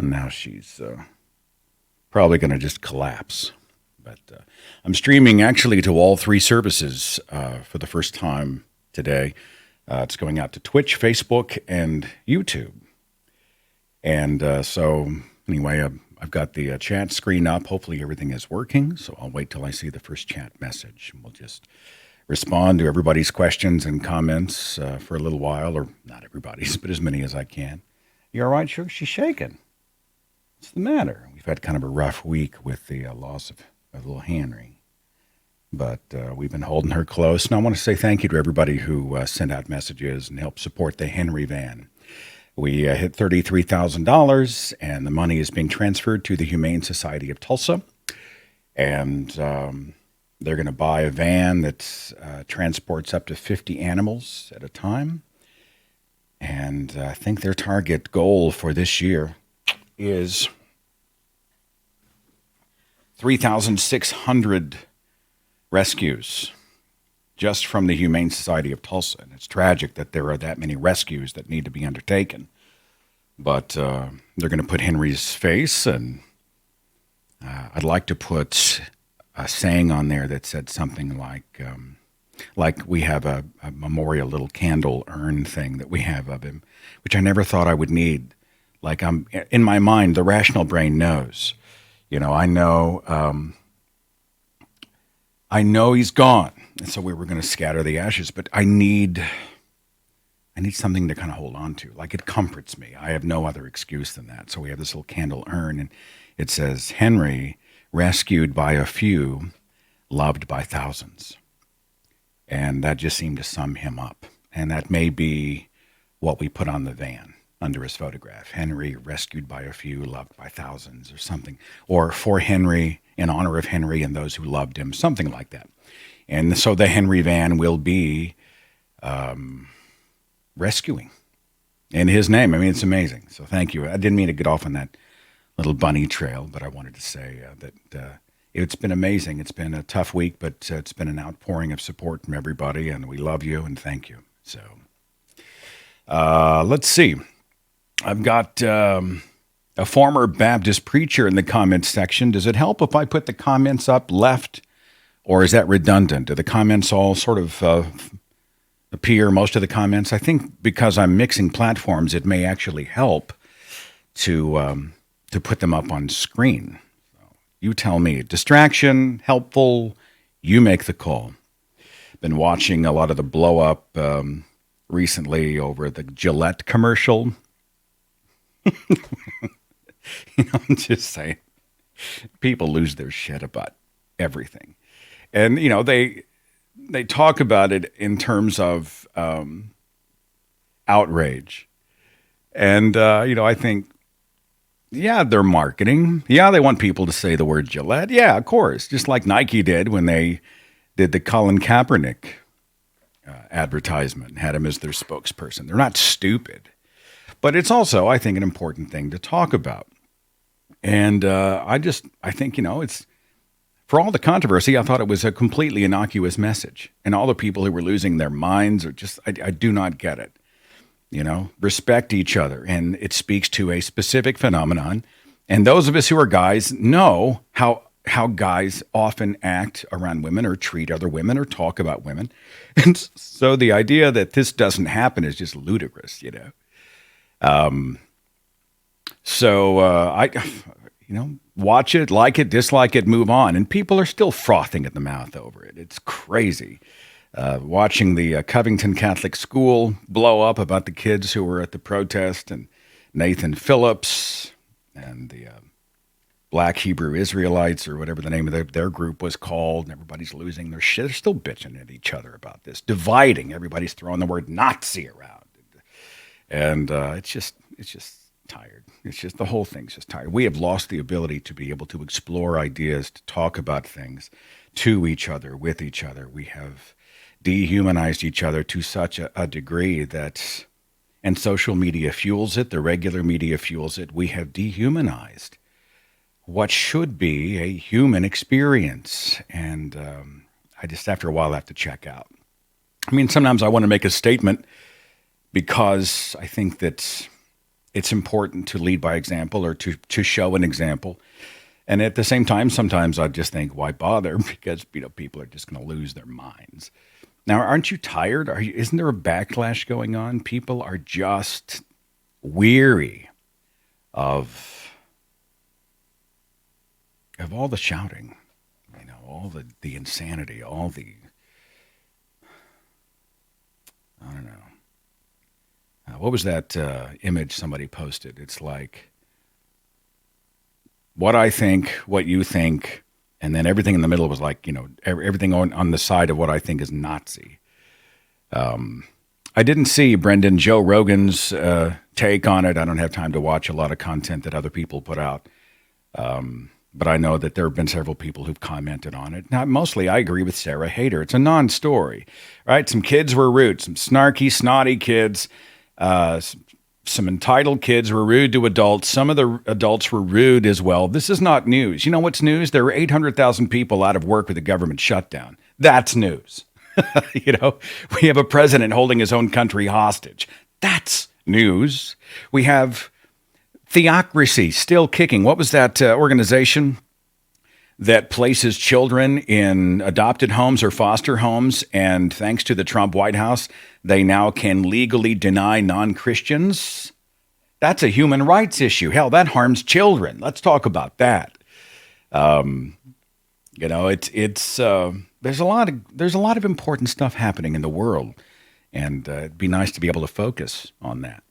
And now she's probably going to just collapse. But I'm streaming actually to all three services for the first time today. It's going out to Twitch, Facebook, and YouTube. And so anyway, I've got the chat screen up. Hopefully everything is working. So I'll wait till I see the first chat message. We'll just respond to everybody's questions and comments for a little while, or not everybody's, but as many as I can. You all right, Sugar? She's shaking. What's the matter? We've had kind of a rough week with the loss of little Henry. But we've been holding her close. And I want to say thank you to everybody who sent out messages and helped support the Henry van. We hit $33,000, and the money is being transferred to the Humane Society of Tulsa. And they're going to buy a van that transports up to 50 animals at a time. And I think their target goal for this year is 3,600 rescues just from the Humane Society of Tulsa. And it's tragic that there are that many rescues that need to be undertaken. But they're going to put Henry's face, and I'd like to put a saying on there that said something like we have a memorial little candle urn thing that we have of him, which I never thought I would need. Like, I'm in my mind, the rational brain knows. You know, I know he's gone, and so we were going to scatter the ashes. But I need something to kind of hold on to. Like, it comforts me. I have no other excuse than that. So we have this little candle urn, and it says, "Henry, rescued by a few, loved by thousands." And that just seemed to sum him up. And that may be what we put on the van under his photograph. Henry, rescued by a few, loved by thousands, or something. Or for Henry, in honor of Henry and those who loved him, something like that. And so the Henry van will be rescuing in his name. I mean, it's amazing. So thank you. I didn't mean to get off on that little bunny trail, but I wanted to say that it's been amazing. It's been a tough week, but it's been an outpouring of support from everybody, and we love you and thank you. So let's see. I've got a former Baptist preacher in the comments section. Does it help if I put the comments up left, or is that redundant? Do the comments all sort of appear, most of the comments? I think because I'm mixing platforms, it may actually help to put them up on screen. So you tell me. Distraction, helpful, you make the call. Been watching a lot of the blow up recently over the Gillette commercial. I'm just saying, people lose their shit about everything. And, they talk about it in terms of outrage. And, I think, yeah, they're marketing. Yeah, they want people to say the word Gillette. Yeah, of course. Just like Nike did when they did the Colin Kaepernick advertisement and had him as their spokesperson. They're not stupid. But it's also, I think, an important thing to talk about. And I think, it's, for all the controversy, I thought it was a completely innocuous message. And all the people who were losing their minds are just, I do not get it. Respect each other. And it speaks to a specific phenomenon. And those of us who are guys know how guys often act around women or treat other women or talk about women. And so the idea that this doesn't happen is just ludicrous, So I watch it, like it, dislike it, move on. And people are still frothing at the mouth over it. It's crazy. Watching the Covington Catholic School blow up about the kids who were at the protest, and Nathan Phillips and the Black Hebrew Israelites, or whatever the name of their group was called, and everybody's losing their shit. They're still bitching at each other about this, dividing. Everybody's throwing the word Nazi around. And it's just tired. It's just, the whole thing's just tired. We have lost the ability to be able to explore ideas, to talk about things to each other, with each other. We have dehumanized each other to such a degree that, and social media fuels it, the regular media fuels it, we have dehumanized what should be a human experience. And I just, after a while, have to check out. I mean, sometimes I want to make a statement because I think that it's important to lead by example, or to show an example. And at the same time, sometimes I just think, why bother? Because, people are just going to lose their minds. Now, aren't you tired? Isn't there a backlash going on? People are just weary of all the shouting, all the insanity, all the, I don't know. What was that image somebody posted? It's like, what I think, what you think, and then everything in the middle was like, everything on the side of what I think is Nazi. I didn't see Joe Rogan's take on it. I don't have time to watch a lot of content that other people put out. But I know that there have been several people who've commented on it. Now, mostly I agree with Sarah Hayter. It's a non-story, right? Some kids were rude, some snarky, snotty kids, some entitled kids were rude to adults. Some of the adults were rude as well. This is not news. You know what's news? There were 800,000 people out of work with the government shutdown. That's news. We have a president holding his own country hostage. That's news. We have theocracy still kicking. What was that organization that places children in adopted homes or foster homes? And thanks to the Trump White House, they now can legally deny non-Christians. That's a human rights issue. Hell, that harms children. Let's talk about that. There's a lot of important stuff happening in the world, and it'd be nice to be able to focus on that.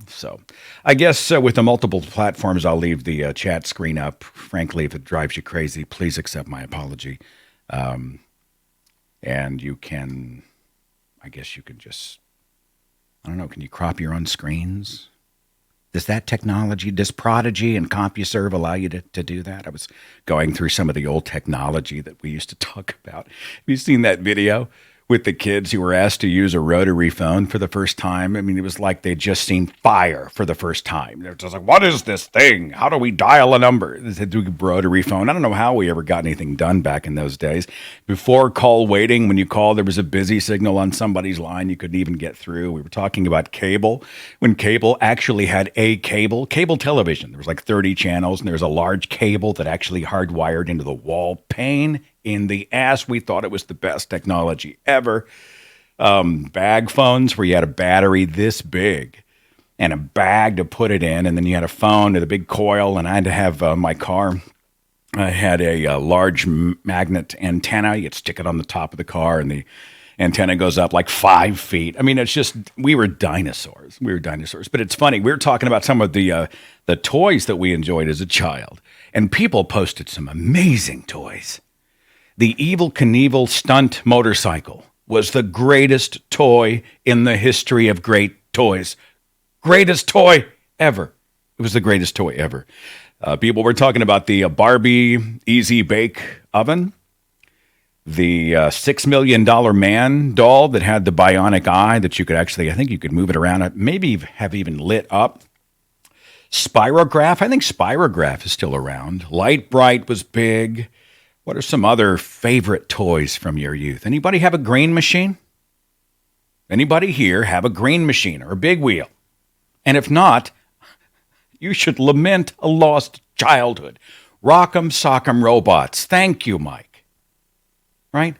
So I guess with the multiple platforms, I'll leave the chat screen up. Frankly, if it drives you crazy, please accept my apology. And you can, I guess you could just, I don't know, can you crop your own screens? Does that technology, does Prodigy and CompuServe allow you to do that? I was going through some of the old technology that we used to talk about. Have you seen that video with the kids who were asked to use a rotary phone for the first time? I mean, it was like they'd just seen fire for the first time. They're just like, what is this thing? How do we dial a number? They said, rotary phone. I don't know how we ever got anything done back in those days. Before call waiting, when you called, there was a busy signal on somebody's line. You couldn't even get through. We were talking about cable. When cable actually had a cable television, there was like 30 channels, and there was a large cable that actually hardwired into the wall. Pain in the ass. We thought it was the best technology ever. Bag phones where you had a battery this big and a bag to put it in, and then you had a phone with a big coil, and I had to have my car. I had a large magnet antenna. You'd stick it on the top of the car, and the antenna goes up like 5 feet. I mean, it's just, we were dinosaurs. But it's funny. We were talking about some of the toys that we enjoyed as a child, and people posted some amazing toys. The Evel Knievel stunt motorcycle was the greatest toy in the history of great toys. Greatest toy ever. It was the greatest toy ever. People were talking about the Barbie Easy Bake Oven, the $6 million man doll that had the bionic eye that you could actually, I think you could move it around, maybe have even lit up. Spirograph, I think Spirograph is still around. Light Bright was big. What are some other favorite toys from your youth? Anybody have a grain machine? Anybody here have a grain machine or a big wheel? And if not, you should lament a lost childhood. Rock'em Sock'em Robots. Thank you, Mike. Right?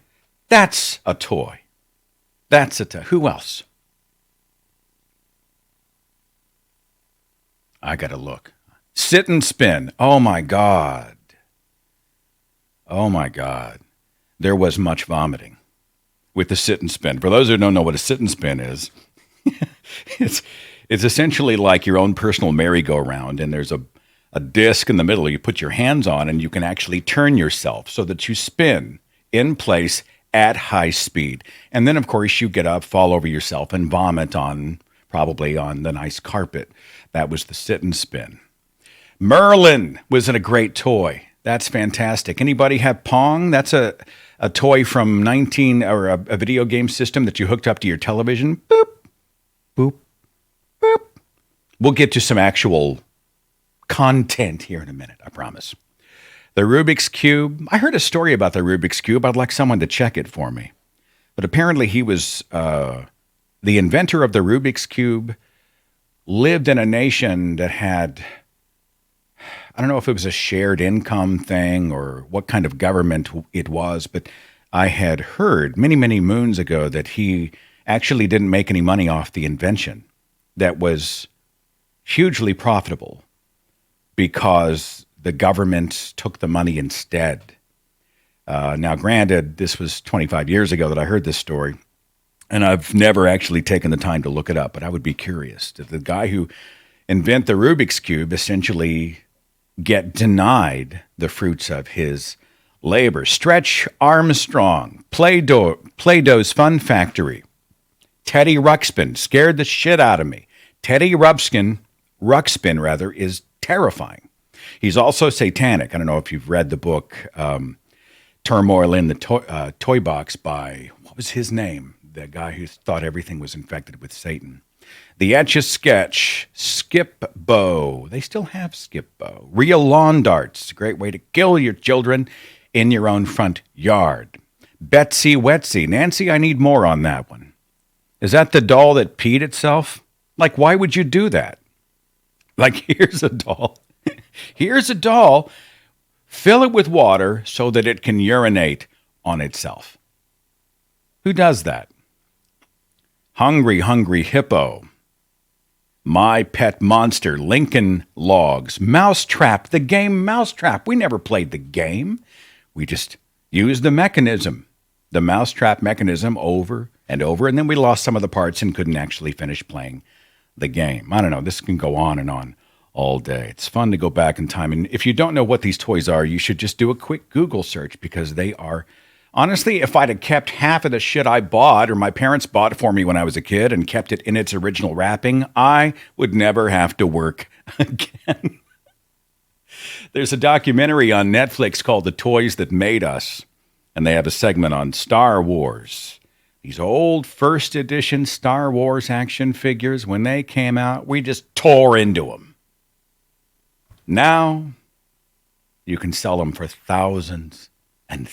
That's a toy. Who else? I got to look. Sit and Spin. Oh, my God. Oh, my God. There was much vomiting with the Sit and Spin. For those who don't know what a Sit and Spin is, it's essentially like your own personal merry-go-round, and there's a disc in the middle you put your hands on, and you can actually turn yourself so that you spin in place at high speed. And then, of course, you get up, fall over yourself, and vomit probably on the nice carpet. That was the Sit and Spin. Merlin was a great toy. That's fantastic. Anybody have Pong? That's a toy from a video game system that you hooked up to your television. Boop, boop, boop. We'll get to some actual content here in a minute, I promise. The Rubik's Cube. I heard a story about the Rubik's Cube. I'd like someone to check it for me. But apparently he was the inventor of the Rubik's Cube lived in a nation that had, I don't know if it was a shared income thing or what kind of government it was, but I had heard many, many moons ago that he actually didn't make any money off the invention that was hugely profitable because the government took the money instead. Now, granted, this was 25 years ago that I heard this story, and I've never actually taken the time to look it up, but I would be curious. Did the guy who invented the Rubik's Cube essentially get denied the fruits of his labor? Stretch Armstrong, Play-Doh's Fun Factory. Teddy Ruxpin scared the shit out of me. Teddy Ruxpin is terrifying. He's also satanic. I don't know if you've read the book Turmoil in the Toy Box by, what was his name? The guy who thought everything was infected with Satan. The Etch-a-Sketch, Skip Bo. They still have Skip Bo. Real lawn darts. A great way to kill your children in your own front yard. Betsy Wetsy. Nancy, I need more on that one. Is that the doll that peed itself? Like, why would you do that? Like, here's a doll. Here's a doll. Fill it with water so that it can urinate on itself. Who does that? Hungry, Hungry Hippo. My Pet Monster, Lincoln Logs. Mousetrap, the game Mousetrap. We never played the game. We just used the mechanism, the Mousetrap mechanism over and over, and then we lost some of the parts and couldn't actually finish playing the game. I don't know. This can go on and on all day. It's fun to go back in time. And if you don't know what these toys are, you should just do a quick Google search because they are, honestly, if I'd have kept half of the shit I bought or my parents bought for me when I was a kid and kept it in its original wrapping, I would never have to work again. There's a documentary on Netflix called The Toys That Made Us, and they have a segment on Star Wars. These old first edition Star Wars action figures, when they came out, we just tore into them. Now, you can sell them for thousands and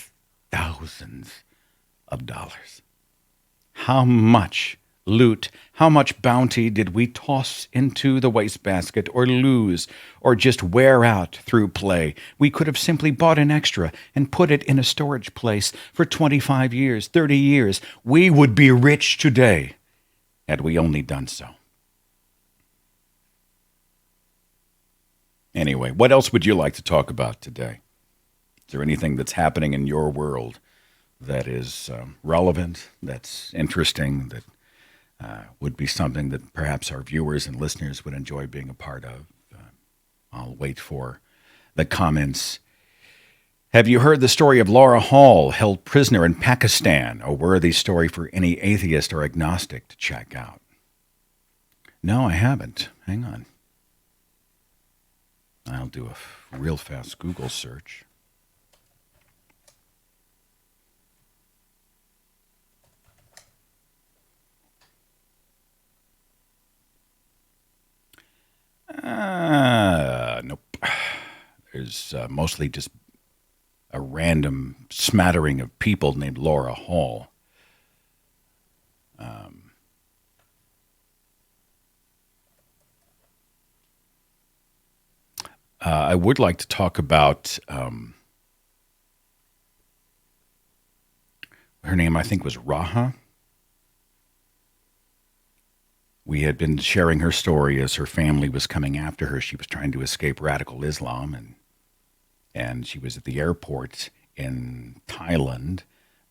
thousands of dollars. How much loot, how much bounty did we toss into the wastebasket or lose or just wear out through play? We could have simply bought an extra and put it in a storage place for 25 years, 30 years. We would be rich today had we only done so. Anyway, what else would you like to talk about today? Is there anything that's happening in your world that is relevant, that's interesting, that would be something that perhaps our viewers and listeners would enjoy being a part of? I'll wait for the comments. Have you heard the story of Laura Hall, held prisoner in Pakistan? A worthy story for any atheist or agnostic to check out. No, I haven't. Hang on. I'll do a real fast Google search. Nope. There's mostly just a random smattering of people named Laura Hall. I would like to talk about her name, I think, was Raha. We had been sharing her story as her family was coming after her. She was trying to escape radical Islam, and she was at the airport in Thailand,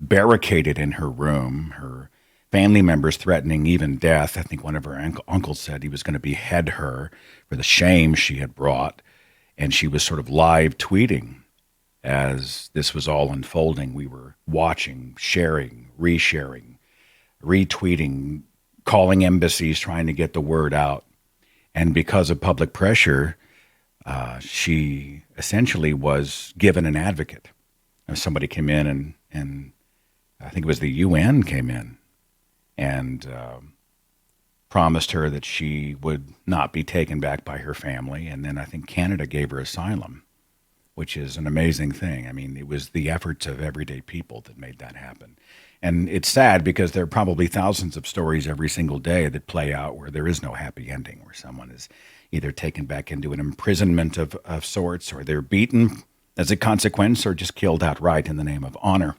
barricaded in her room, her family members threatening even death. I think one of her uncles said he was going to behead her for the shame she had brought, and she was sort of live tweeting as this was all unfolding. We were watching, sharing, resharing, retweeting, calling embassies, trying to get the word out. And because of public pressure, she essentially was given an advocate. Somebody came in and I think it was the UN came in and promised her that she would not be taken back by her family. And then I think Canada gave her asylum, which is an amazing thing. I mean, it was the efforts of everyday people that made that happen. And it's sad because there are probably thousands of stories every single day that play out where there is no happy ending, where someone is either taken back into an imprisonment of sorts, or they're beaten as a consequence, or just killed outright in the name of honor.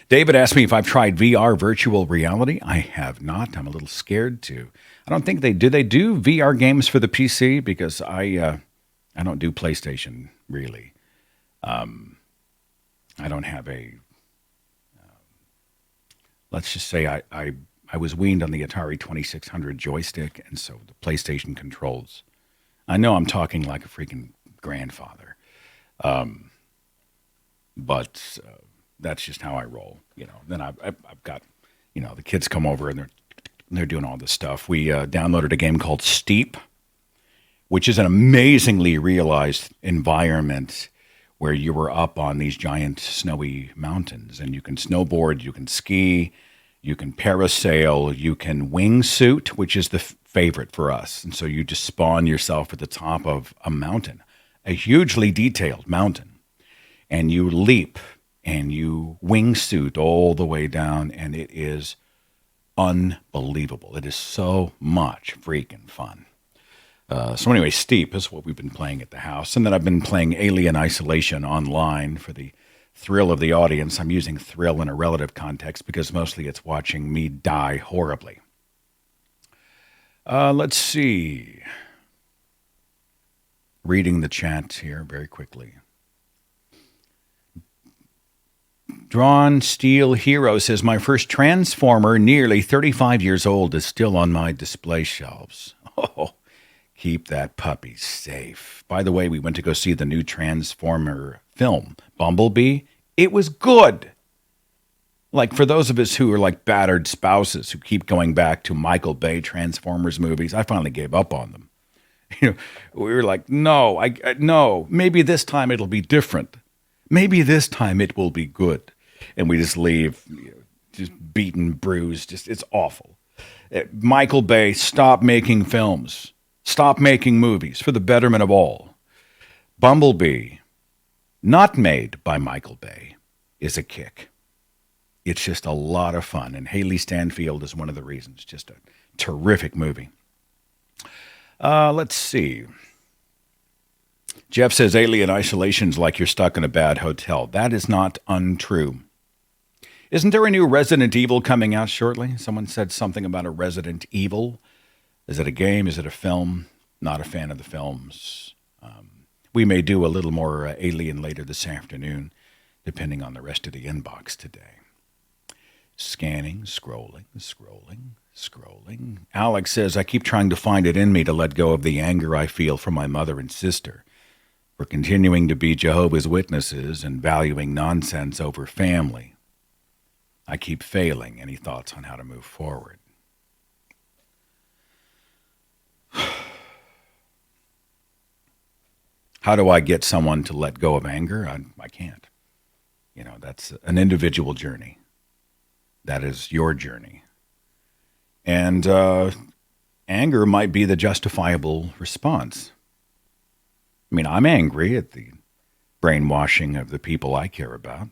David asked me if I've tried VR, virtual reality. I have not. I'm a little scared to. I don't think they do. They do VR games for the PC, because I don't do PlayStation really. I don't have a. Let's just say I was weaned on the Atari 2600 joystick, and so the PlayStation controls. I know I'm talking like a freaking grandfather, but that's just how I roll. Then I've got, the kids come over and they're doing all this stuff. We downloaded a game called Steep, which is an amazingly realized environment where you were up on these giant snowy mountains, and you can snowboard, you can ski, you can parasail, you can wingsuit, which is the favorite for us. And so you just spawn yourself at the top of a mountain, a hugely detailed mountain, and you leap and you wingsuit all the way down, and it is unbelievable. It is so much freaking fun. So anyway, Steep is what we've been playing at the house. And then I've been playing Alien Isolation online for the thrill of the audience. I'm using thrill in a relative context because mostly it's watching me die horribly. Let's see. Reading the chat here very quickly. Drawn Steel Hero says, my first Transformer, nearly 35 years old, is still on my display shelves. Oh, keep that puppy safe. By the way, we went to go see the new Transformer film, Bumblebee. It was good. Like, for those of us who are like battered spouses who keep going back to Michael Bay Transformers movies, I finally gave up on them. We were like, no, no, maybe this time it'll be different. Maybe this time it will be good. And we just leave, just beaten, bruised. It's awful. Michael Bay, stop making films. Stop making movies for the betterment of all. Bumblebee, not made by Michael Bay, is a kick. It's just a lot of fun. And Haley Stanfield is one of the reasons. Just a terrific movie. Let's see. Jeff says Alien Isolation's like you're stuck in a bad hotel. That is not untrue. Isn't there a new Resident Evil coming out shortly? Someone said something about a Resident Evil. Is it a game? Is it a film? Not a fan of the films. We may do a little more Alien later this afternoon, depending on the rest of the inbox today. Scanning, scrolling. Alex says, I keep trying to find it in me to let go of the anger I feel for my mother and sister for continuing to be Jehovah's Witnesses and valuing nonsense over family. I keep failing. Any thoughts on how to move forward? How do I get someone to let go of anger? I can't. That's an individual journey. That is your journey. And anger might be the justifiable response. I mean, I'm angry at the brainwashing of the people I care about.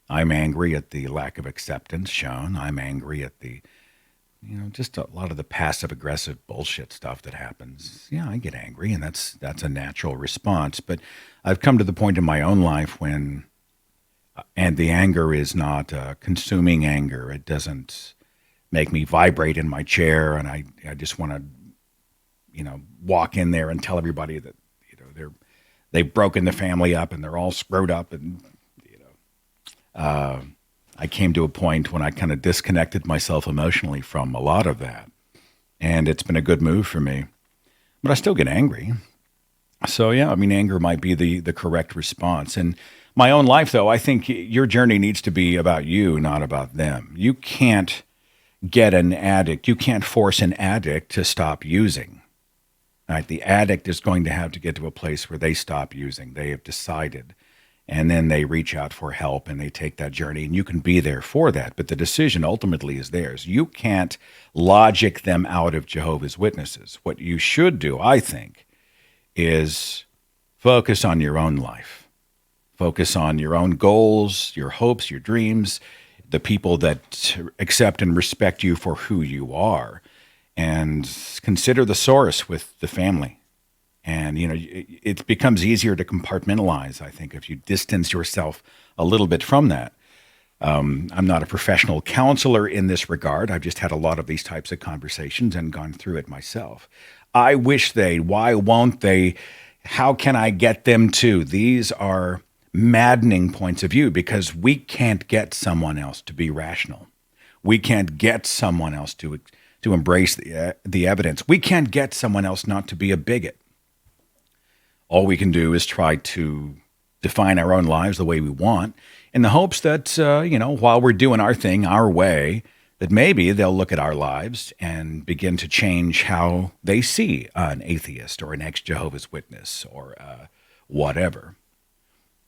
I'm angry at the lack of acceptance shown. I'm angry at the, just a lot of the passive-aggressive bullshit stuff that happens. Yeah, I get angry, and that's a natural response. But I've come to the point in my own life when, and the anger is not consuming anger. It doesn't make me vibrate in my chair, and I just want to, walk in there and tell everybody that, they've broken the family up and they're all screwed up, and I came to a point when I kind of disconnected myself emotionally from a lot of that. And it's been a good move for me. But I still get angry. So, yeah, anger might be the correct response. In my own life, though, I think your journey needs to be about you, not about them. You can't get an addict. You can't force an addict to stop using. Right? The addict is going to have to get to a place where they stop using. They have decided. And then they reach out for help and they take that journey, and you can be there for that. But the decision ultimately is theirs. You can't logic them out of Jehovah's Witnesses. What you should do, I think, is focus on your own life. Focus on your own goals, your hopes, your dreams. the people that accept and respect you for who you are, and consider the source with the family. And, it becomes easier to compartmentalize, I think, if you distance yourself a little bit from that. I'm not a professional counselor in this regard. I've just had a lot of these types of conversations and gone through it myself. I wish why won't they? How can I get them to? These are maddening points of view because we can't get someone else to be rational. We can't get someone else to embrace the evidence. We can't get someone else not to be a bigot. All we can do is try to define our own lives the way we want, in the hopes that, while we're doing our thing our way, that maybe they'll look at our lives and begin to change how they see an atheist or an ex-Jehovah's Witness or whatever.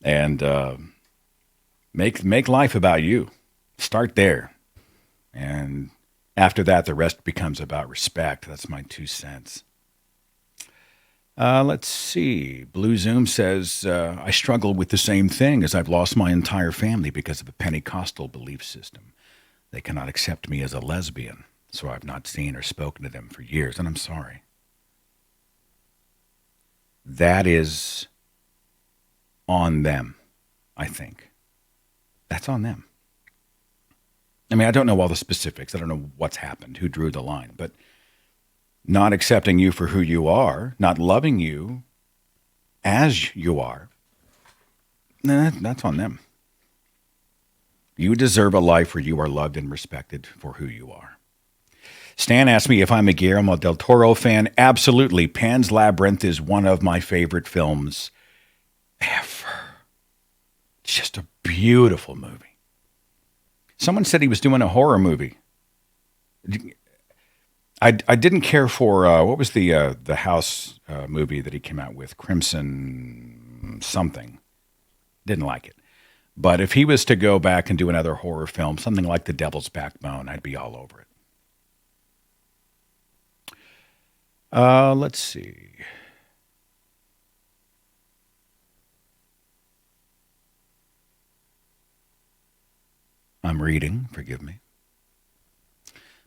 And make life about you. Start there. And after that, the rest becomes about respect. That's my 2 cents. Let's see. Blue Zoom says, I struggle with the same thing as I've lost my entire family because of a Pentecostal belief system. They cannot accept me as a lesbian, so I've not seen or spoken to them for years, and I'm sorry. That is on them, I think. That's on them. I mean, I don't know all the specifics. I don't know what's happened, who drew the line, but not accepting you for who you are, not loving you as you are, that's on them. You deserve a life where you are loved and respected for who you are. Stan asked me if I'm a Guillermo del Toro fan. Absolutely. Pan's Labyrinth is one of my favorite films ever. It's just a beautiful movie. Someone said he was doing a horror movie. I didn't care for, what was the House movie that he came out with? Crimson something. Didn't like it. But if he was to go back and do another horror film, something like The Devil's Backbone, I'd be all over it. Let's see. I'm reading, forgive me.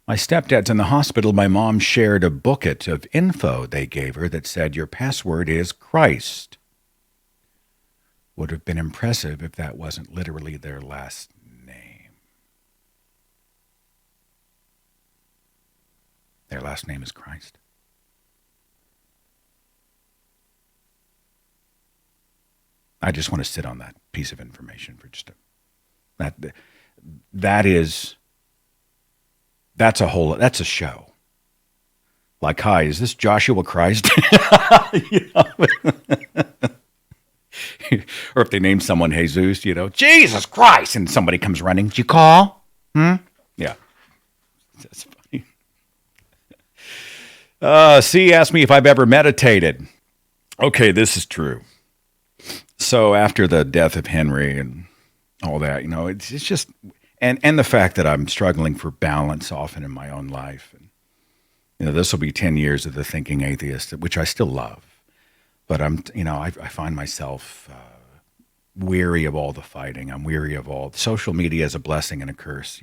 My stepdad's in the hospital. My mom shared a booklet of info they gave her that said, your password is Christ. Would have been impressive if that wasn't literally their last name. Their last name is Christ. I just want to sit on that piece of information for just that's a show. Like, hi, is this Joshua Christ? Or if they name someone Jesus, Jesus Christ, and somebody comes running. Did you call? Yeah. That's funny. C asked me if I've ever meditated. Okay, this is true. So after the death of Henry and all that, it's just, and the fact that I'm struggling for balance often in my own life. And, this will be 10 years of the thinking atheist, which I still love. But I find myself weary of all the fighting. I'm weary of all social media is a blessing and a curse,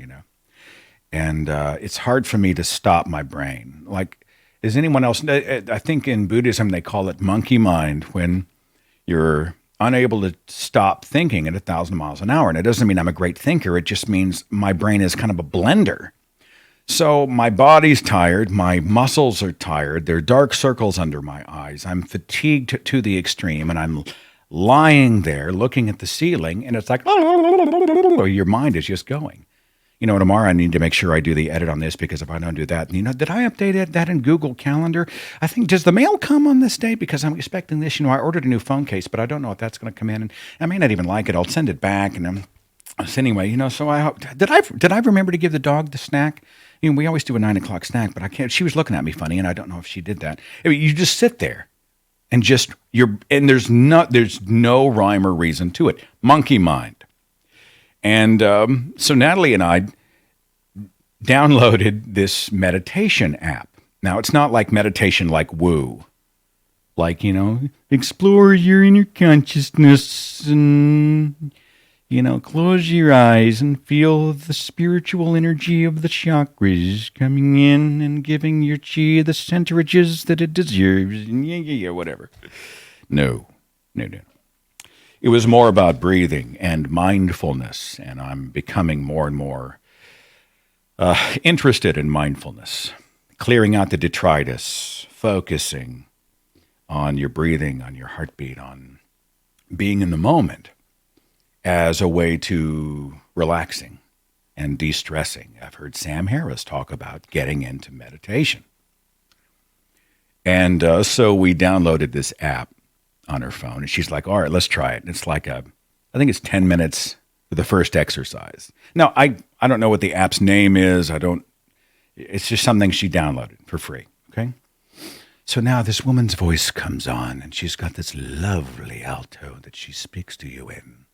And it's hard for me to stop my brain. Like, is anyone else? I think in Buddhism they call it monkey mind when you're unable to stop thinking at 1,000 miles an hour. And it doesn't mean I'm a great thinker. It just means my brain is kind of a blender. So my body's tired, my muscles are tired, there are dark circles under my eyes, I'm fatigued to the extreme, and I'm lying there looking at the ceiling, and it's like, your mind is just going. Tomorrow I need to make sure I do the edit on this, because if I don't do that, did I update that in Google Calendar? I think, does the mail come on this day? Because I'm expecting this. I ordered a new phone case, but I don't know if that's going to come in, and I may not even like it. I'll send it back, and so anyway, so I hope, did I remember to give the dog the snack? We always do a 9 o'clock snack, but I can't. She was looking at me funny, and I don't know if she did that. I mean, you just sit there, and there's no rhyme or reason to it. Monkey mind. And so Natalie and I downloaded this meditation app. Now, it's not like meditation like woo, like explore your inner consciousness and Close your eyes and feel the spiritual energy of the chakras coming in and giving your chi the centerages that it deserves. Yeah, whatever. No. It was more about breathing and mindfulness, and I'm becoming more and more interested in mindfulness, clearing out the detritus, focusing on your breathing, on your heartbeat, on being in the moment as a way to relaxing and de-stressing. I've heard Sam Harris talk about getting into meditation. And so we downloaded this app on her phone, and she's like, all right, let's try it. And it's like I think it's 10 minutes for the first exercise. Now, I don't know what the app's name is. It's just something she downloaded for free, okay? So now this woman's voice comes on, and she's got this lovely alto that she speaks to you in.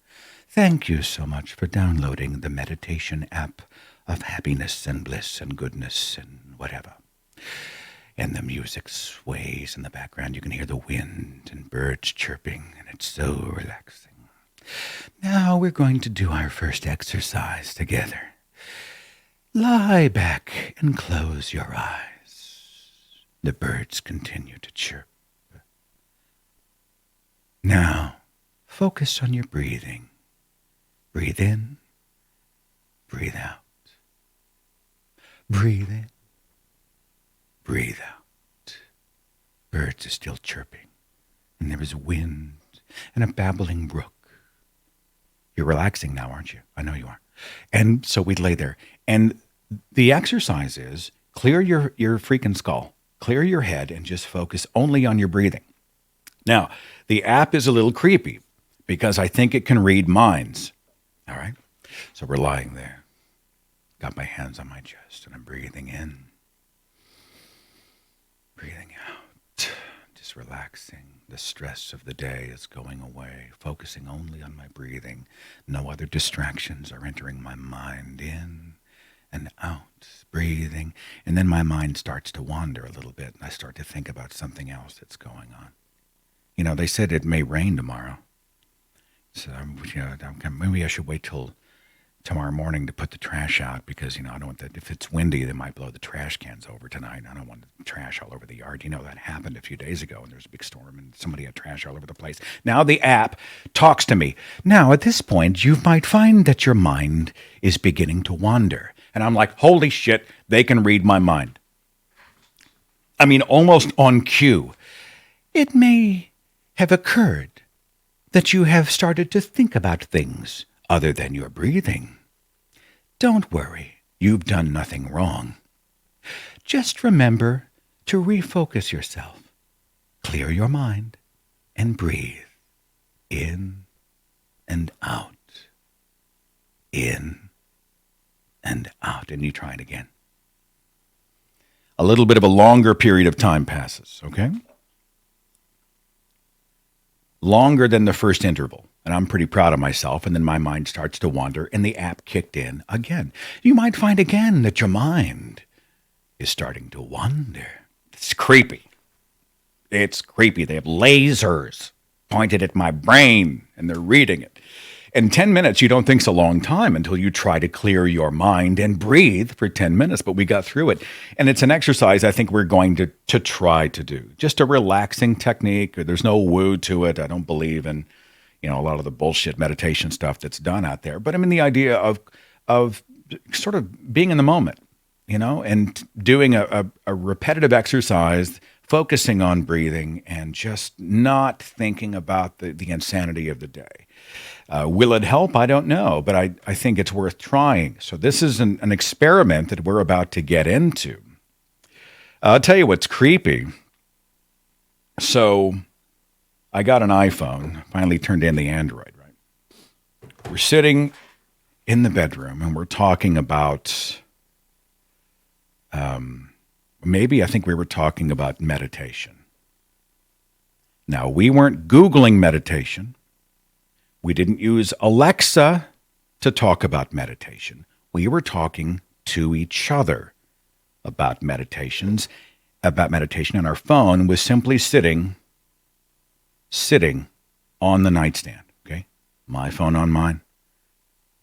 Thank you so much for downloading the meditation app of happiness and bliss and goodness and whatever. And the music sways in the background. You can hear the wind and birds chirping, and it's so relaxing. Now we're going to do our first exercise together. Lie back and close your eyes. The birds continue to chirp. Now, focus on your breathing. Breathe in, breathe out. Breathe in, breathe out. Birds are still chirping, and there is wind and a babbling brook. You're relaxing now, aren't you? I know you are. And so we lay there. And the exercise is clear your freaking skull, clear your head, and just focus only on your breathing. Now, the app is a little creepy because I think it can read minds. All right? So we're lying there. Got my hands on my chest, and I'm breathing in, breathing out, just relaxing. The stress of the day is going away, focusing only on my breathing. No other distractions are entering my mind, in and out, breathing. And then my mind starts to wander a little bit, and I start to think about something else that's going on. They said it may rain tomorrow. So, maybe I should wait till tomorrow morning to put the trash out because, I don't want that. If it's windy, they might blow the trash cans over tonight. I don't want trash all over the yard. That happened a few days ago, and there was a big storm, and somebody had trash all over the place. Now the app talks to me. Now, at this point, you might find that your mind is beginning to wander. And I'm like, holy shit, they can read my mind. I mean, almost on cue. It may have occurred that you have started to think about things other than your breathing. Don't worry, you've done nothing wrong. Just remember to refocus yourself, clear your mind, and breathe in and out, in and out. And you try it again. A little bit of a longer period of time passes, okay? Longer than the first interval. And I'm pretty proud of myself. And then my mind starts to wander, and the app kicked in again. You might find again that your mind is starting to wander. It's creepy. It's creepy. They have lasers pointed at my brain, and they're reading it. And 10 minutes, you don't think it's a long time until you try to clear your mind and breathe for 10 minutes. But we got through it. And it's an exercise I think we're going to try to do. Just a relaxing technique. There's no woo to it. I don't believe in, a lot of the bullshit meditation stuff that's done out there. But I mean, the idea of sort of being in the moment, and doing a repetitive exercise, focusing on breathing and just not thinking about the insanity of the day. Will it help? I don't know, but I think it's worth trying. So this is an experiment that we're about to get into. I'll tell you what's creepy. So I got an iPhone, finally turned in the Android, right? We're sitting in the bedroom and we're talking about, maybe I think we were talking about meditation. Now, we weren't Googling meditation. We didn't use Alexa to talk about meditation. We were talking to each other about meditation, and our phone was simply sitting on the nightstand, okay? My phone on mine,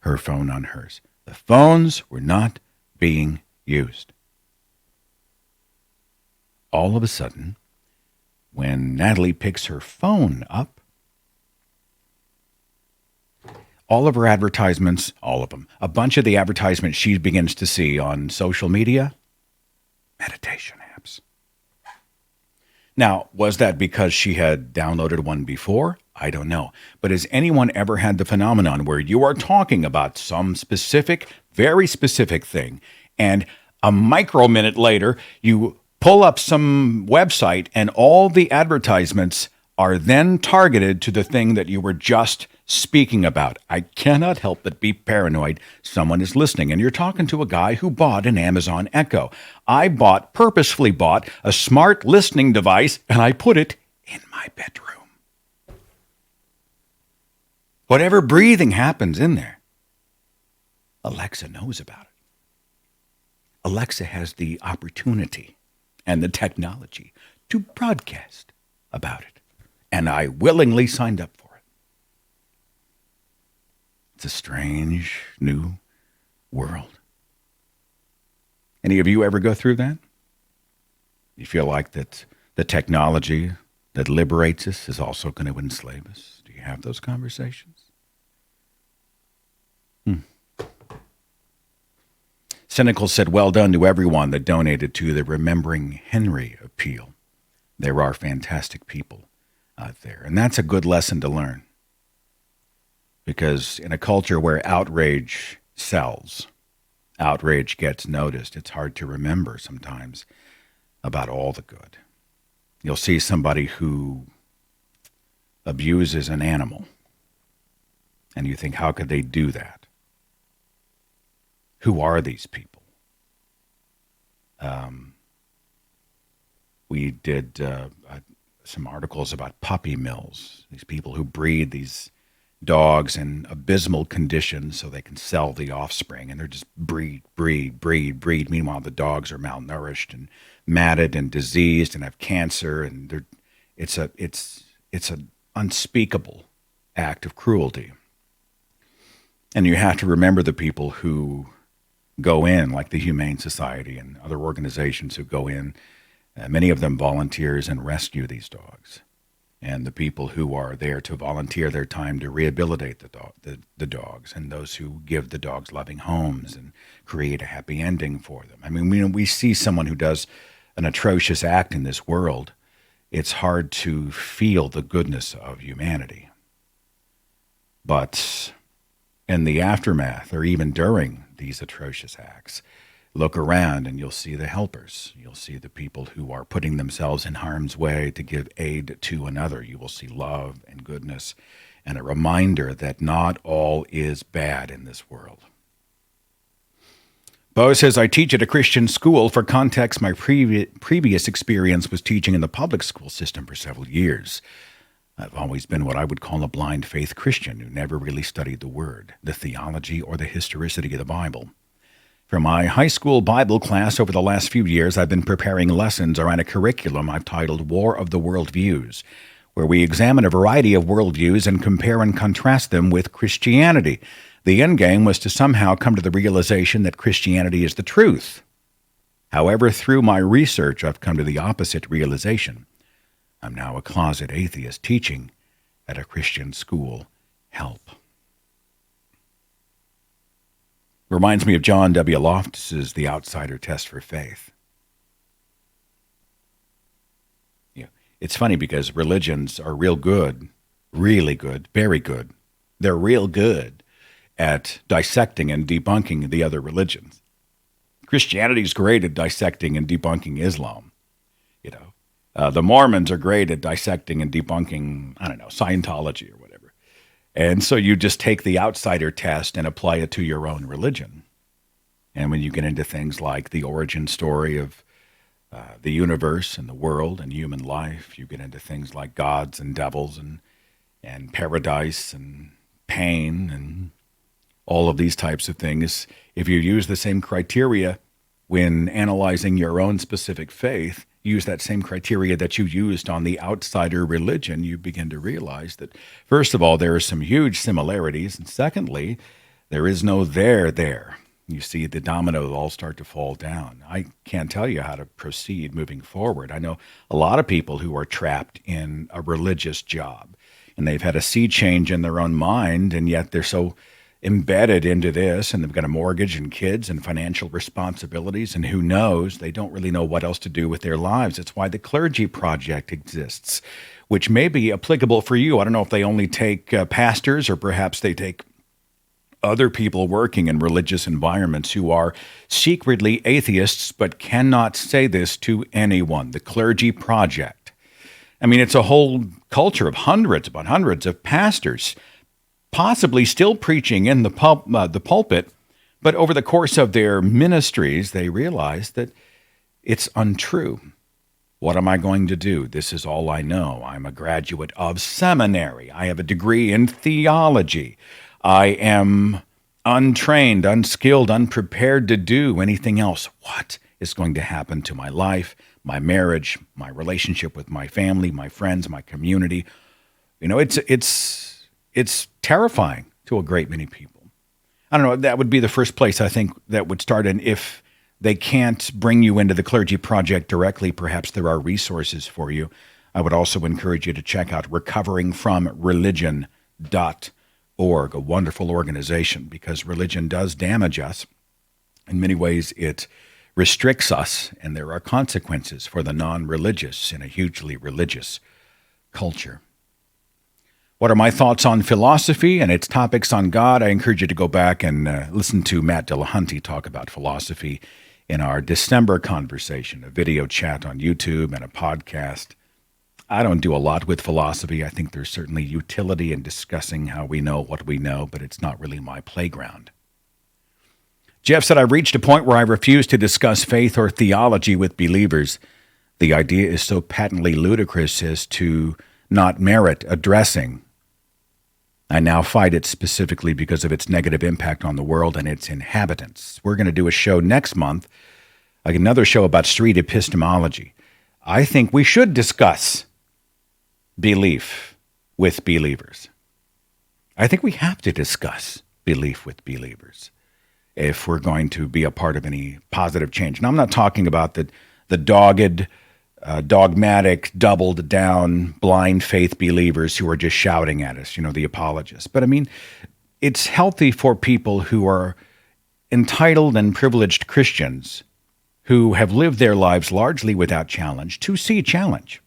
her phone on hers. The phones were not being used. All of a sudden, when Natalie picks her phone up, all of her advertisements, all of them, a bunch of the advertisements she begins to see on social media, meditation apps. Now, was that because she had downloaded one before? I don't know. But has anyone ever had the phenomenon where you are talking about some specific, very specific thing, and a micro minute later, you pull up some website and all the advertisements are then targeted to the thing that you were just speaking about? I cannot help but be paranoid. Someone is listening, and you're talking to a guy who bought an Amazon Echo. I purposefully bought a smart listening device, and I put it in my bedroom. Whatever breathing happens in there, Alexa knows about it. Alexa has the opportunity and the technology to broadcast about it. And I willingly signed up for it. It's a strange new world. Any of you ever go through that? You feel like that the technology that liberates us is also going to enslave us? Do you have those conversations? Cynical said, well done to everyone that donated to the Remembering Henry appeal. There are fantastic people out there. And that's a good lesson to learn. Because in a culture where outrage sells, outrage gets noticed, it's hard to remember sometimes about all the good. You'll see somebody who abuses an animal, and you think, how could they do that? Who are these people? We did some articles about puppy mills, these people who breed these dogs in abysmal conditions so they can sell the offspring, and they're just breed. Meanwhile, the dogs are malnourished and matted and diseased and have cancer, and it's an unspeakable act of cruelty. And you have to remember the people who go in, like the Humane Society and other organizations who go in. Many of them volunteers and rescue these dogs. And the people who are there to volunteer their time to rehabilitate the dogs, and those who give the dogs loving homes and create a happy ending for them. I mean, we see someone who does an atrocious act in this world, it's hard to feel the goodness of humanity. But in the aftermath, or even during these atrocious acts, look around and you'll see the helpers. You'll see the people who are putting themselves in harm's way to give aid to another. You will see love and goodness and a reminder that not all is bad in this world. Bo says, I teach at a Christian school. For context, my previous experience was teaching in the public school system for several years. I've always been what I would call a blind faith Christian who never really studied the Word, the theology, or the historicity of the Bible. For my high school Bible class over the last few years, I've been preparing lessons around a curriculum I've titled War of the Worldviews, where we examine a variety of worldviews and compare and contrast them with Christianity. The end game was to somehow come to the realization that Christianity is the truth. However, through my research, I've come to the opposite realization. I'm now a closet atheist teaching at a Christian school. Help. Reminds me of John W. Loftus's The Outsider Test for Faith. Yeah, it's funny because religions are real good, really good, very good. They're real good at dissecting and debunking the other religions. Christianity's great at dissecting and debunking Islam. The Mormons are great at dissecting and debunking, Scientology or whatever. And so you just take the outsider test and apply it to your own religion. And when you get into things like the origin story of the universe and the world and human life, you get into things like gods and devils and paradise and pain and all of these types of things. If you use the same criteria when analyzing your own specific faith, use that same criteria that you used on the outsider religion, you begin to realize that, first of all, there are some huge similarities, and secondly, There is no there. You see the dominoes all start to fall down. I can't tell you how to proceed moving forward. I know a lot of people who are trapped in a religious job, and they've had a sea change in their own mind, and yet they're so embedded into this, and they've got a mortgage and kids and financial responsibilities, and who knows, they don't really know what else to do with their lives. It's why the Clergy Project exists, which may be applicable for you. I don't know if they only take pastors, or perhaps they take other people working in religious environments who are secretly atheists but cannot say this to anyone. The Clergy Project. I mean, it's a whole culture of hundreds upon hundreds of pastors possibly still preaching in the pulpit, but over the course of their ministries, they realize that it's untrue. What am I going to do? This is all I know. I'm a graduate of seminary. I have a degree in theology. I am untrained, unskilled, unprepared to do anything else. What is going to happen to my life, my marriage, my relationship with my family, my friends, my community? You know, it's terrifying to a great many people. I don't know, that would be the first place I think that would start. And if they can't bring you into the Clergy Project directly, perhaps there are resources for you. I would also encourage you to check out recoveringfromreligion.org, a wonderful organization, because religion does damage us. In many ways, it restricts us, and there are consequences for the non-religious in a hugely religious culture. What are my thoughts on philosophy and its topics on God? I encourage you to go back and listen to Matt Dillahunty talk about philosophy in our December conversation, a video chat on YouTube and a podcast. I don't do a lot with philosophy. I think there's certainly utility in discussing how we know what we know, but it's not really my playground. Jeff said, I've reached a point where I refuse to discuss faith or theology with believers. The idea is so patently ludicrous as to not merit addressing. I now fight it specifically because of its negative impact on the world and its inhabitants. We're going to do a show next month, another show about street epistemology. I think we should discuss belief with believers. I think we have to discuss belief with believers if we're going to be a part of any positive change. Now, I'm not talking about the dogged, dogmatic, doubled down, blind faith believers who are just shouting at us, the apologists. But I mean, it's healthy for people who are entitled and privileged Christians who have lived their lives largely without challenge to see challenge,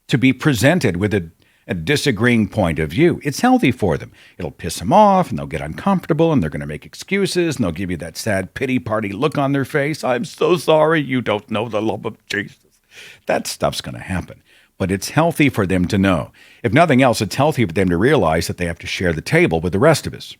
to be presented with a disagreeing point of view. It's healthy for them. It'll piss them off, and they'll get uncomfortable, and they're going to make excuses, and they'll give you that sad pity party look on their face. I'm so sorry you don't know the love of Jesus. That stuff's going to happen. But it's healthy for them to know. If nothing else, it's healthy for them to realize that they have to share the table with the rest of us.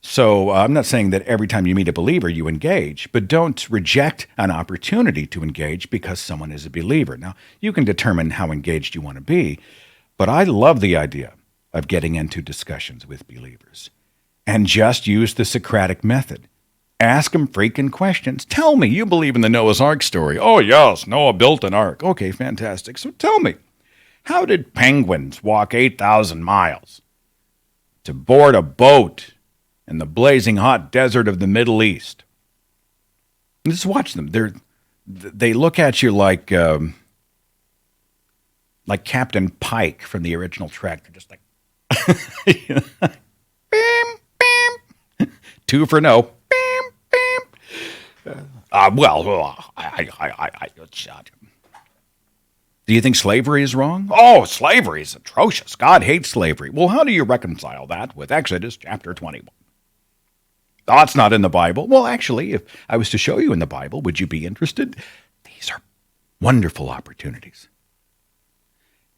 So I'm not saying that every time you meet a believer, you engage, but don't reject an opportunity to engage because someone is a believer. Now, you can determine how engaged you want to be, but I love the idea of getting into discussions with believers and just use the Socratic method. Ask them freaking questions. Tell me, you believe in the Noah's Ark story. Oh, yes, Noah built an ark. Okay, fantastic. So tell me, how did penguins walk 8,000 miles to board a boat in the blazing hot desert of the Middle East? And just watch them. They look at you like Captain Pike from the original Trek. They're just like, bam, bam. 2 for no. Do you think slavery is wrong? Oh, slavery is atrocious. God hates slavery. Well, how do you reconcile that with Exodus chapter 21? That's not in the Bible. Well, actually, if I was to show you in the Bible, would you be interested? These are wonderful opportunities.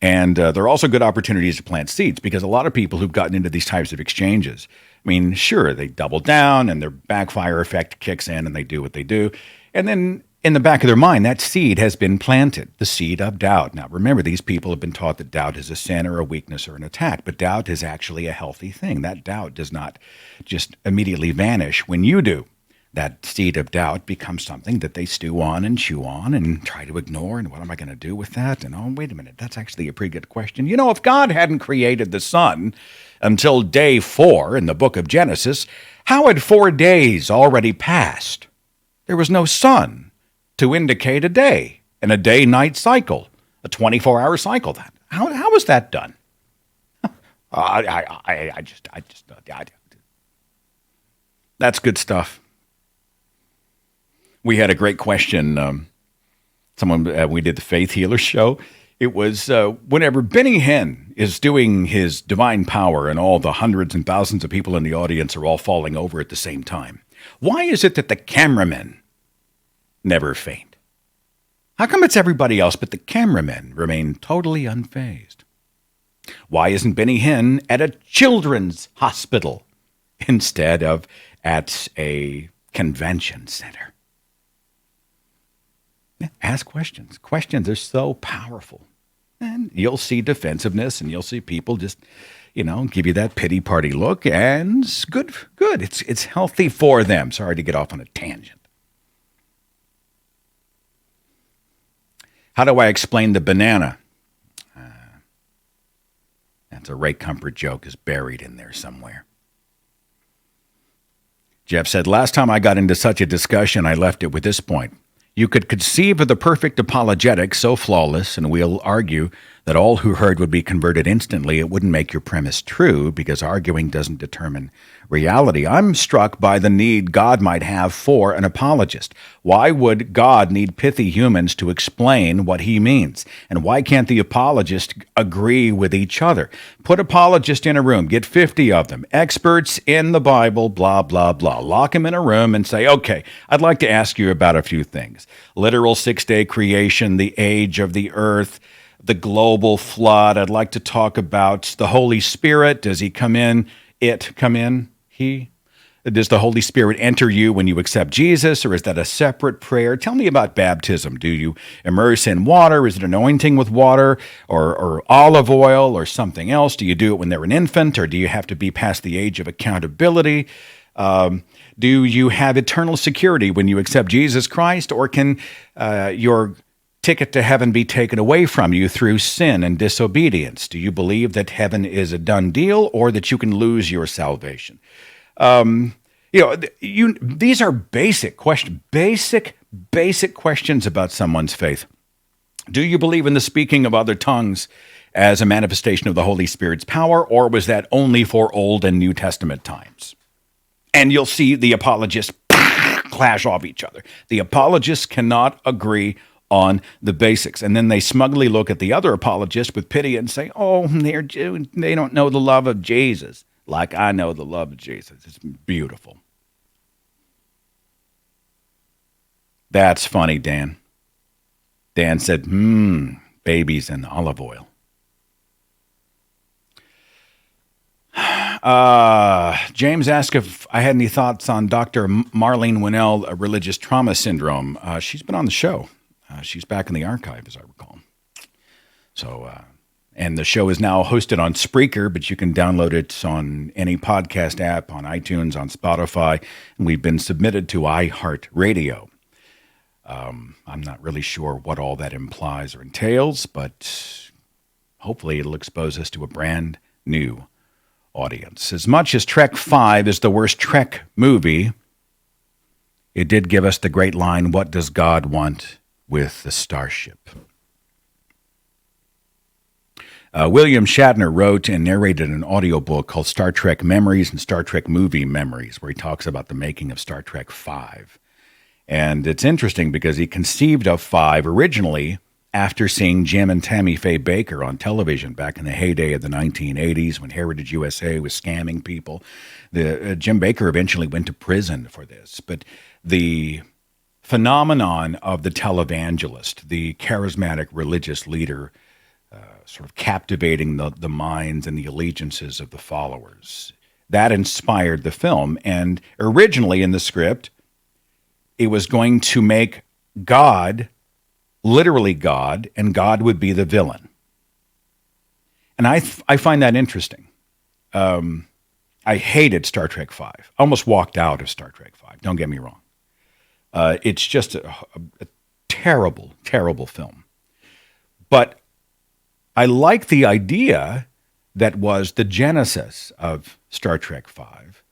And there are also good opportunities to plant seeds, because a lot of people who've gotten into these types of exchanges, I mean, sure, they double down and their backfire effect kicks in and they do what they do. And then in the back of their mind, that seed has been planted, the seed of doubt. Now, remember, these people have been taught that doubt is a sin or a weakness or an attack, but doubt is actually a healthy thing. That doubt does not just immediately vanish when you do. That seed of doubt becomes something that they stew on and chew on and try to ignore. And what am I going to do with that? And oh, wait a minute, that's actually a pretty good question. If God hadn't created the sun until day 4 in the book of Genesis, How had 4 days already passed? There was no sun to indicate a day, and a day-night cycle, a 24-hour cycle. How was that done? That's good stuff. We had a great question. We did the Faith Healer show. It was whenever Benny Hinn is doing his divine power and all the hundreds and thousands of people in the audience are all falling over at the same time. Why is it that the cameramen never faint? How come it's everybody else but the cameramen remain totally unfazed? Why isn't Benny Hinn at a children's hospital instead of at a convention center? Ask questions. Questions are so powerful. And you'll see defensiveness, and you'll see people just, give you that pity party look, and it's good. It's healthy for them. Sorry to get off on a tangent. How do I explain the banana? That's a Ray Comfort joke is buried in there somewhere. Jeff said, last time I got into such a discussion, I left it with this point. You could conceive of the perfect apologetic so flawless, and we'll argue that all who heard would be converted instantly. It wouldn't make your premise true because arguing doesn't determine reality. I'm struck by the need God might have for an apologist. Why would God need pithy humans to explain what he means? And why can't the apologist agree with each other? Put apologists in a room, get 50 of them, experts in the Bible, blah, blah, blah. Lock them in a room and say, okay, I'd like to ask you about a few things. Literal 6-day creation, the age of the earth, the global flood. I'd like to talk about the Holy Spirit. Does he come in? It come in? He? Does the Holy Spirit enter you when you accept Jesus, or is that a separate prayer? Tell me about baptism. Do you immerse in water? Is it anointing with water or olive oil or something else? Do you do it when they're an infant, or do you have to be past the age of accountability? Do you have eternal security when you accept Jesus Christ, or can your ticket to heaven be taken away from you through sin and disobedience? Do you believe that heaven is a done deal, or that you can lose your salvation? These are basic questions, basic questions about someone's faith. Do you believe in the speaking of other tongues as a manifestation of the Holy Spirit's power, or was that only for Old and New Testament times? And you'll see the apologists clash off each other. The apologists cannot agree on the basics. And then they smugly look at the other apologists with pity and say, oh, they don't know the love of Jesus like I know the love of Jesus. It's beautiful. That's funny, Dan. Dan said, babies and olive oil. James asked if I had any thoughts on Dr. Marlene Winnell, religious trauma syndrome. She's been on the show. She's back in the archive, as I recall. So, and the show is now hosted on Spreaker, but you can download it on any podcast app, on iTunes, on Spotify, and we've been submitted to iHeartRadio. I'm not really sure what all that implies or entails, but hopefully it'll expose us to a brand new audience. As much as Trek 5 is the worst Trek movie, it did give us the great line, what does God want with the starship? William Shatner wrote and narrated an audiobook called Star Trek Memories and Star Trek Movie Memories, where he talks about the making of Star Trek 5. And it's interesting because he conceived of 5 originally after seeing Jim and Tammy Faye Baker on television back in the heyday of the 1980s when Heritage USA was scamming people. Jim Baker eventually went to prison for this. But the phenomenon of the televangelist, the charismatic religious leader, sort of captivating the minds and the allegiances of the followers, that inspired the film. And originally in the script, it was going to make God literally God, and God would be the villain. And I find that interesting. I hated Star Trek 5. Almost walked out of Star Trek 5. Don't get me wrong. It's just a terrible, terrible film. But I like the idea that was the genesis of Star Trek 5.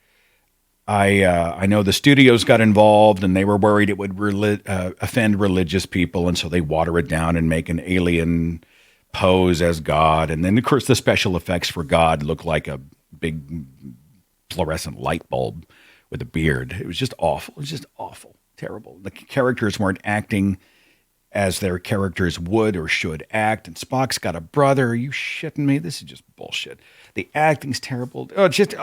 I know the studios got involved and they were worried it would offend religious people, and so they water it down and make an alien pose as God. And then, of course, the special effects for God look like a big fluorescent light bulb with a beard. It was just awful. It was just awful, terrible. The characters weren't acting as their characters would or should act. And Spock's got a brother. Are you shitting me? This is just bullshit. The acting's terrible. Oh, it's just,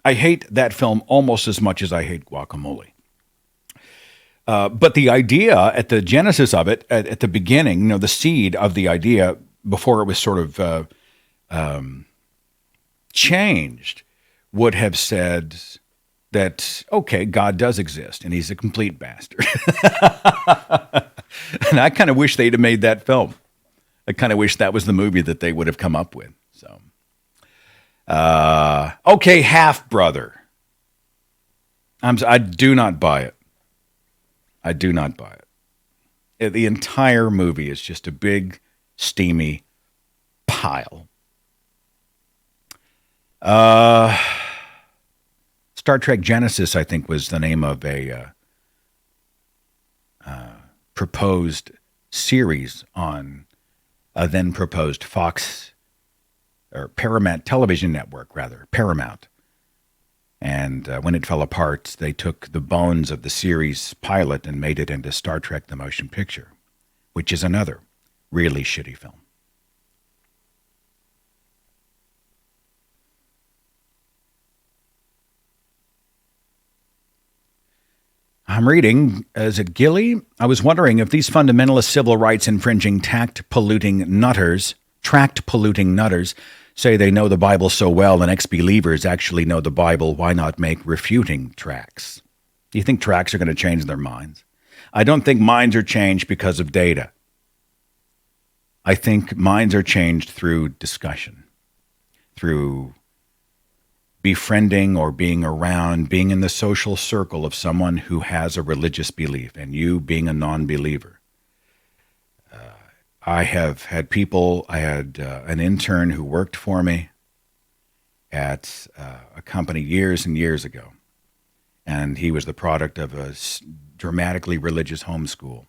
I hate that film almost as much as I hate Guacamole. But the idea at the genesis of it, at the beginning, the seed of the idea before it was sort of changed, would have said that, okay, God does exist and he's a complete bastard. And I kind of wish they'd have made that film. I kind of wish that was the movie that they would have come up with. So, okay, Half-Brother. I do not buy it. I do not buy it. The entire movie is just a big, steamy pile. Star Trek Genesis, I think, was the name of a proposed series on a then proposed Fox or Paramount television network, rather, Paramount. And when it fell apart, they took the bones of the series pilot and made it into Star Trek: The Motion Picture, which is another really shitty film. I'm reading, is it Gilly? I was wondering if these fundamentalist civil rights infringing tract polluting nutters say they know the Bible so well and ex-believers actually know the Bible, why not make refuting tracts? Do you think tracts are going to change their minds? I don't think minds are changed because of data. I think minds are changed through discussion, through befriending or being around, being in the social circle of someone who has a religious belief, and you being a non-believer. I have had people, I had an intern who worked for me at a company years and years ago, and he was the product of a dramatically religious homeschool,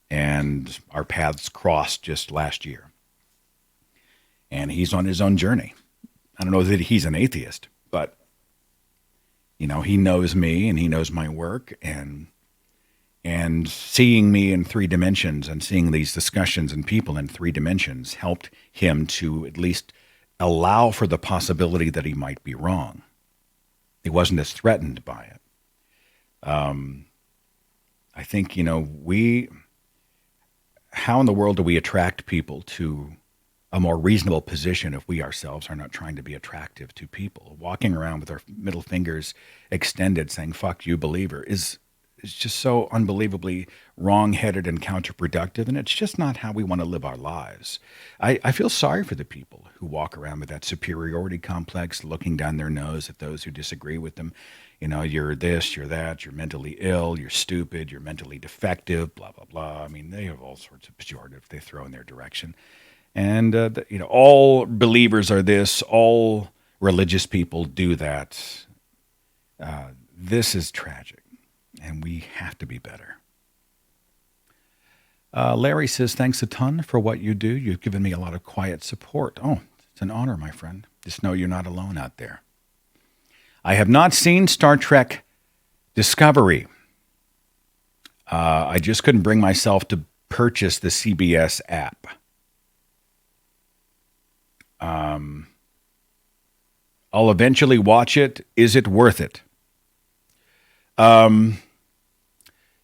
and our paths crossed just last year. And he's on his own journey. I don't know that he's an atheist, but, he knows me and he knows my work, and seeing me in 3 dimensions and seeing these discussions and people in 3 dimensions helped him to at least allow for the possibility that he might be wrong. He wasn't as threatened by it. I think, how in the world do we attract people to a more reasonable position if we ourselves are not trying to be attractive to people? Walking around with our middle fingers extended saying, fuck you, believer, is just so unbelievably wrong-headed and counterproductive, and it's just not how we want to live our lives. I feel sorry for the people who walk around with that superiority complex, looking down their nose at those who disagree with them. You're this, you're that, you're mentally ill, you're stupid, you're mentally defective, blah, blah, blah. I mean, they have all sorts of pejorative they throw in their direction. And, all believers are this, all religious people do that. This is tragic, and we have to be better. Larry says, thanks a ton for what you do. You've given me a lot of quiet support. Oh, it's an honor, my friend. Just know you're not alone out there. I have not seen Star Trek Discovery. I just couldn't bring myself to purchase the CBS app. I'll eventually watch it. Is it worth it?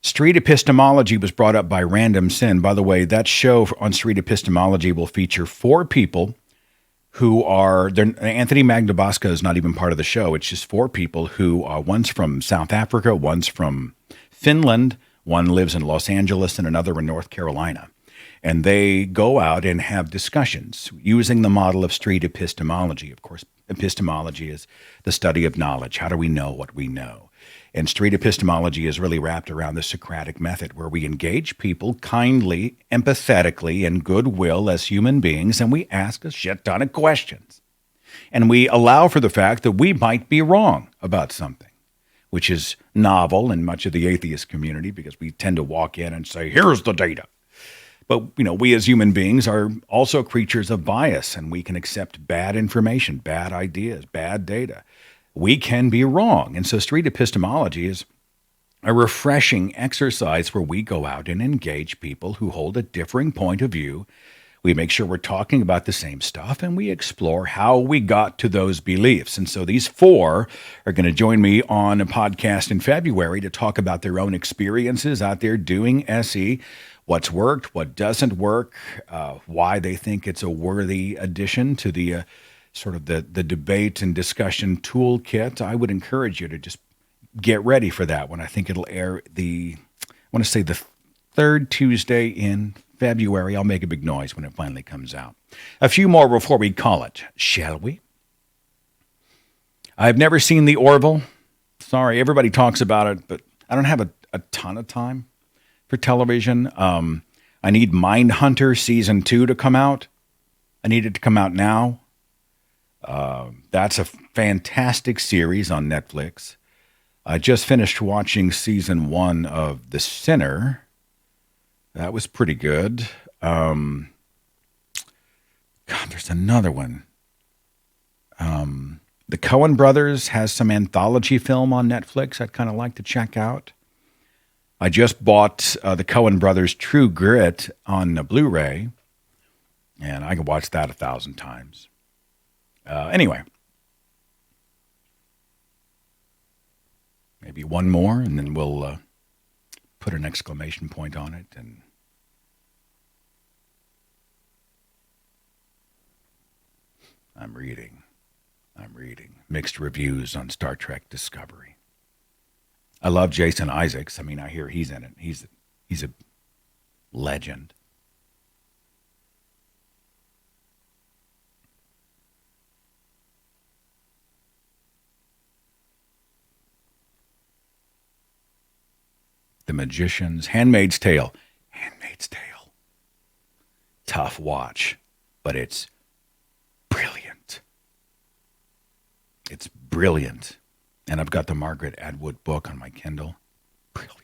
Street Epistemology was brought up by Random Sin. By the way, that show on Street Epistemology will feature 4 people who are, Anthony Magnabosca is not even part of the show. It's just 4 people who one's from South Africa, one's from Finland, one lives in Los Angeles, and another in North Carolina. And they go out and have discussions using the model of street epistemology. Of course, epistemology is the study of knowledge. How do we know what we know? And street epistemology is really wrapped around the Socratic method, where we engage people kindly, empathetically, and goodwill as human beings, and we ask a shit ton of questions. and we allow for the fact that we might be wrong about something, which is novel in much of the atheist community because we tend to walk in and say, here's the data. But, we as human beings are also creatures of bias, and we can accept bad information, bad ideas, bad data. We can be wrong. And so street epistemology is a refreshing exercise where we go out and engage people who hold a differing point of view. We make sure we're talking about the same stuff, and we explore how we got to those beliefs. And so these four are going to join me on a podcast in February to talk about their own experiences out there doing SE, what's worked, what doesn't work, why they think it's a worthy addition to the sort of the debate and discussion toolkit. I would encourage you to just get ready for that when I think it'll air I want to say the third Tuesday in February. I'll make a big noise when it finally comes out. A few more before we call it, shall we? I've never seen the Orville. Sorry, everybody talks about it, but I don't have a ton of time for television. I need Mindhunter Season 2 to come out. I need it to come out now. That's a fantastic series on Netflix. I just finished watching Season 1 of The Sinner. That was pretty good. God, there's another one. The Coen Brothers has some anthology film on Netflix I'd kind of like to check out. I just bought the Coen Brothers True Grit on Blu-ray, and I could watch that 1,000 times. Anyway, maybe one more, and then we'll put an exclamation point on it. And I'm reading mixed reviews on Star Trek Discovery. I love Jason Isaacs. I mean, I hear he's in it. He's a legend. The Magicians, Handmaid's Tale. Tough watch, but it's brilliant. It's brilliant. And I've got the Margaret Atwood book on my Kindle. Brilliant.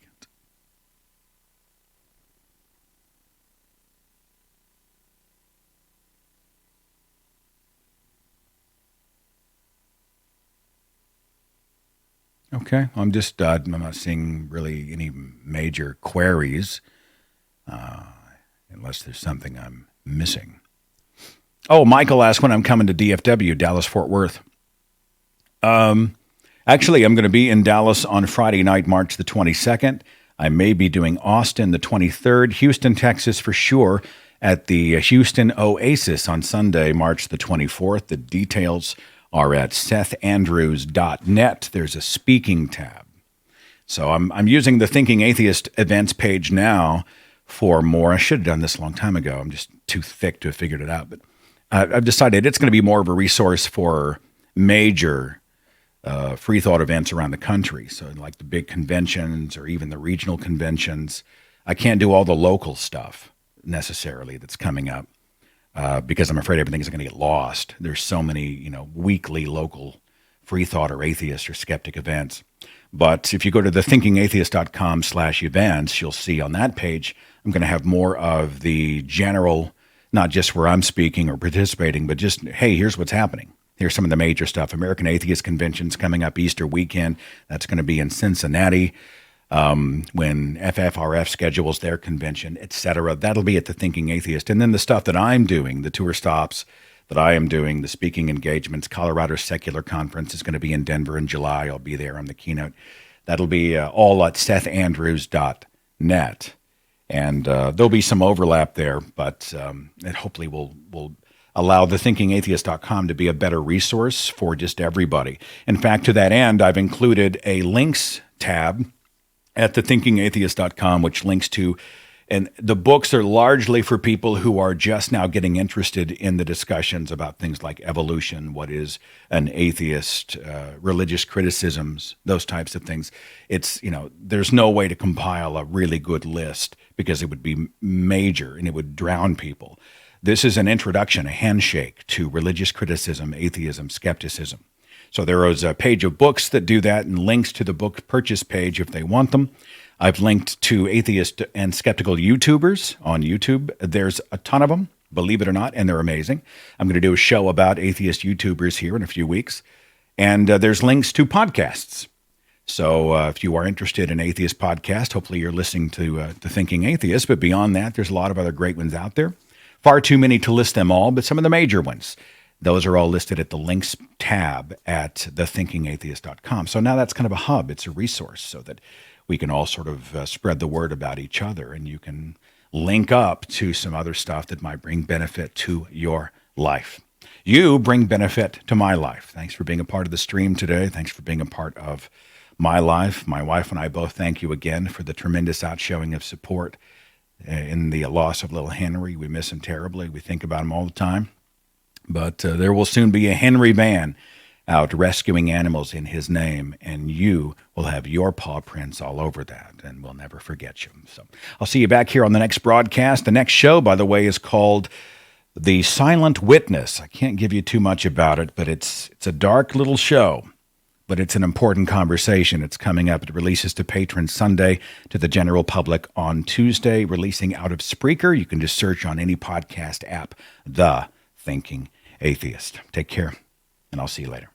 Okay, I'm not seeing really any major queries, unless there's something I'm missing. Oh, Michael asked when I'm coming to DFW, Dallas-Fort Worth. Actually, I'm going to be in Dallas on Friday night, March the 22nd. I may be doing Austin the 23rd, Houston, Texas for sure, at the Houston Oasis on Sunday, March the 24th. The details are at sethandrews.net. There's a speaking tab. So I'm using the Thinking Atheist events page now for more. I should have done this a long time ago. I'm just too thick to have figured it out. But I've decided it's going to be more of a resource for major free thought events around the country. So like the big conventions or even the regional conventions. I can't do all the local stuff necessarily that's coming up because I'm afraid everything's going to get lost. There's so many, weekly local free thought or atheist or skeptic events. But if you go to thethinkingatheist.com/events, you'll see on that page, I'm going to have more of the general, not just where I'm speaking or participating, but just, hey, here's what's happening. Here's some of the major stuff. American Atheist Convention's coming up Easter weekend. That's going to be in Cincinnati when FFRF schedules their convention, etc. That'll be at the Thinking Atheist. And then the stuff that I'm doing, the tour stops that I am doing, the speaking engagements, Colorado Secular Conference is going to be in Denver in July. I'll be there on the keynote. That'll be all at sethandrews.net. And there'll be some overlap there, but it hopefully will allow thethinkingatheist.com to be a better resource for just everybody. In fact, to that end, I've included a links tab at thethinkingatheist.com, which links to, and the books are largely for people who are just now getting interested in the discussions about things like evolution, what is an atheist, religious criticisms, those types of things. It's, there's no way to compile a really good list because it would be major and it would drown people. This is an introduction, a handshake to religious criticism, atheism, skepticism. So there is a page of books that do that and links to the book purchase page if they want them. I've linked to atheist and skeptical YouTubers on YouTube. There's a ton of them, believe it or not, and they're amazing. I'm going to do a show about atheist YouTubers here in a few weeks. And there's links to podcasts. So if you are interested in atheist podcast, hopefully you're listening to Thinking Atheist. But beyond that, there's a lot of other great ones out there. Far too many to list them all, but some of the major ones. Those are all listed at the links tab at thethinkingatheist.com. So now that's kind of a hub. It's a resource so that we can all sort of spread the word about each other, and you can link up to some other stuff that might bring benefit to your life. You bring benefit to my life. Thanks for being a part of the stream today. Thanks for being a part of my life. My wife and I both thank you again for the tremendous outshowing of support in the loss of little Henry. We miss him terribly. We think about him all the time. But there will soon be a Henry van out rescuing animals in his name, and you will have your paw prints all over that, and we'll never forget you. So I'll see you back here on the next broadcast. The next show, by the way, is called The Silent Witness. I can't give you too much about it, but it's a dark little show, but it's an important conversation. It's coming up. It releases to patrons Sunday, to the general public on Tuesday, releasing out of Spreaker. You can just search on any podcast app, The Thinking Atheist. Take care, and I'll see you later.